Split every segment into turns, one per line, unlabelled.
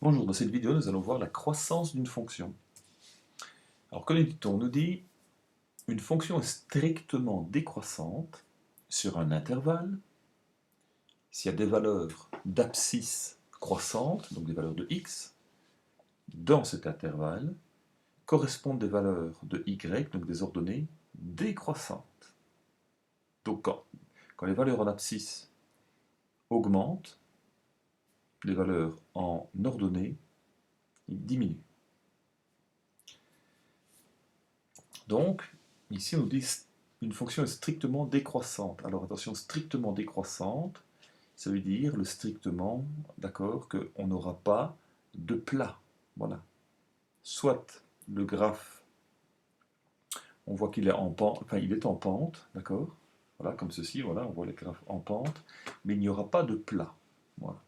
Bonjour, dans cette vidéo, nous allons voir la croissance d'une fonction. Alors, que nous dit-on? On nous dit une fonction est strictement décroissante sur un intervalle s'il y a des valeurs d'abscisse croissantes, donc des valeurs de x, dans cet intervalle, correspondent des valeurs de y, donc des ordonnées décroissantes. Donc, quand les valeurs en abscisse augmentent, les valeurs en ordonnée diminuent. Donc, ici on nous dit une fonction est strictement décroissante. Alors attention, strictement décroissante, ça veut dire le strictement, d'accord, qu'on n'aura pas de plat. Voilà. Soit le graphe, on voit qu'il est en pente, enfin il est en pente, d'accord, voilà, comme ceci, voilà, on voit le graphe en pente, mais il n'y aura pas de plat. Voilà.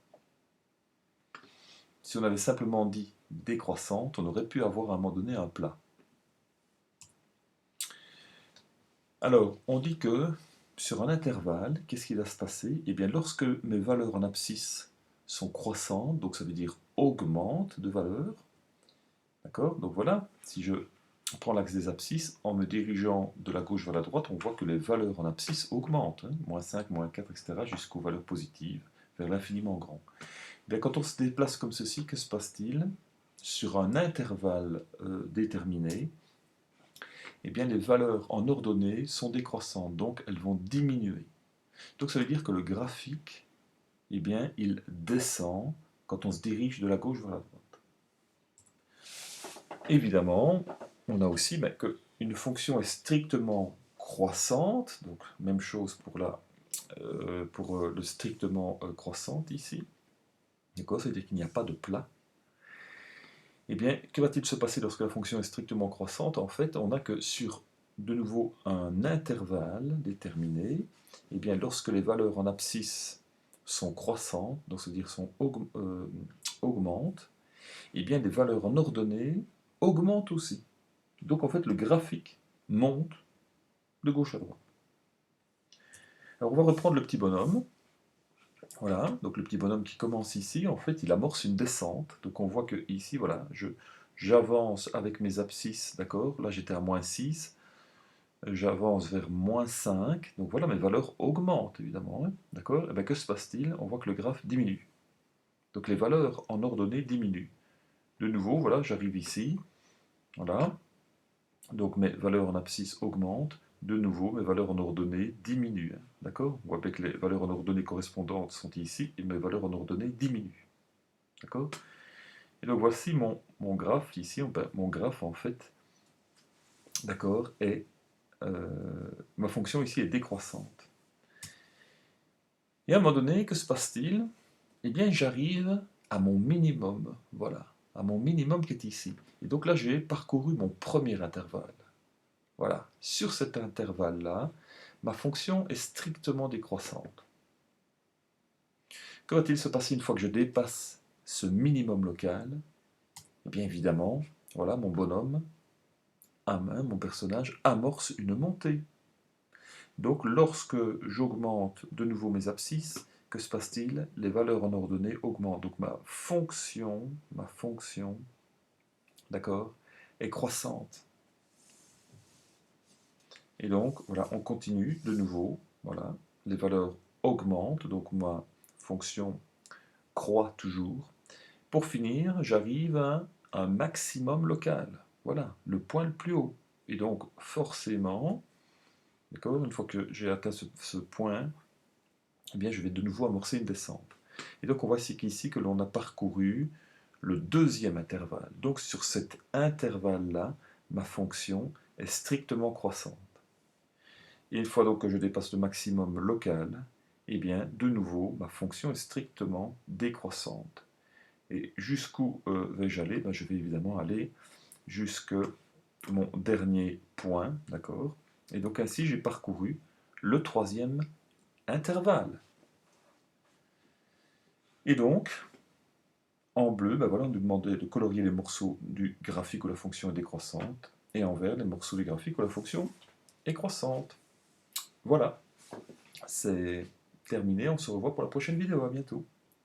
Si on avait simplement dit décroissante, on aurait pu avoir à un moment donné un plat. Alors, on dit que sur un intervalle, qu'est-ce qui va se passer? Eh bien, lorsque mes valeurs en abscisse sont croissantes, donc ça veut dire augmentent de valeur, d'accord? Donc voilà, si je prends l'axe des abscisses, en me dirigeant de la gauche vers la droite, on voit que les valeurs en abscisse augmentent, hein, -5, -4, etc., jusqu'aux valeurs positives, vers l'infiniment grand. Eh bien, quand on se déplace comme ceci, que se passe-t-il? Sur un intervalle déterminé, eh bien, les valeurs en ordonnée sont décroissantes, donc elles vont diminuer. Donc ça veut dire que le graphique, eh bien, il descend quand on se dirige de la gauche vers la droite. Évidemment, on a aussi qu'une fonction est strictement croissante, donc même chose pour, le strictement croissante ici, d'accord, c'est-à-dire qu'il n'y a pas de plat. Eh bien, que va-t-il se passer lorsque la fonction est strictement croissante? En fait, on n'a que sur, de nouveau, un intervalle déterminé, eh bien, lorsque les valeurs en abscisse sont croissantes, donc c'est-à-dire augmentent, eh bien, les valeurs en ordonnée augmentent aussi. Donc, en fait, le graphique monte de gauche à droite. Alors, on va reprendre le petit bonhomme. Voilà, donc le petit bonhomme qui commence ici, en fait, il amorce une descente. Donc on voit que ici, voilà, j'avance avec mes abscisses, d'accord? Là, j'étais à -6, j'avance vers -5. Donc voilà, mes valeurs augmentent, évidemment, hein, d'accord? Et bien, que se passe-t-il? On voit que le graphe diminue. Donc les valeurs en ordonnée diminuent. De nouveau, voilà, j'arrive ici, voilà. Donc mes valeurs en abscisse augmentent. De nouveau, mes valeurs en ordonnée diminuent, hein, d'accord? On voit bien que les valeurs en ordonnée correspondantes sont ici, et mes valeurs en ordonnée diminuent. D'accord? Et donc voici mon graphe ici, mon graphe en fait, d'accord, est ma fonction ici est décroissante. Et à un moment donné, que se passe-t-il? Eh bien, j'arrive à mon minimum, voilà, à mon minimum qui est ici. Et donc là, j'ai parcouru mon premier intervalle. Voilà, sur cet intervalle-là, ma fonction est strictement décroissante. Que va-t-il se passer une fois que je dépasse ce minimum local? Eh bien, évidemment, voilà, mon bonhomme, mon personnage, amorce une montée. Donc lorsque j'augmente de nouveau mes abscisses, que se passe-t-il? Les valeurs en ordonnée augmentent. Donc ma fonction, d'accord, est croissante. Et donc, voilà, on continue de nouveau. Voilà, les valeurs augmentent, donc ma fonction croît toujours. Pour finir, j'arrive à un maximum local. Voilà, le point le plus haut. Et donc, forcément, d'accord, une fois que j'ai atteint ce point, eh bien, je vais de nouveau amorcer une descente. Et donc, on voit ici que l'on a parcouru le deuxième intervalle. Donc, sur cet intervalle-là, ma fonction est strictement croissante. Et une fois donc que je dépasse le maximum local, eh bien, de nouveau, ma fonction est strictement décroissante. Et jusqu'où vais-je aller? Je vais évidemment aller jusqu'à mon dernier point, d'accord? Et donc ainsi, j'ai parcouru le troisième intervalle. Et donc, en bleu, voilà, on nous demandait de colorier les morceaux du graphique où la fonction est décroissante, et en vert, les morceaux du graphique où la fonction est croissante. Voilà, c'est terminé, on se revoit pour la prochaine vidéo, à bientôt.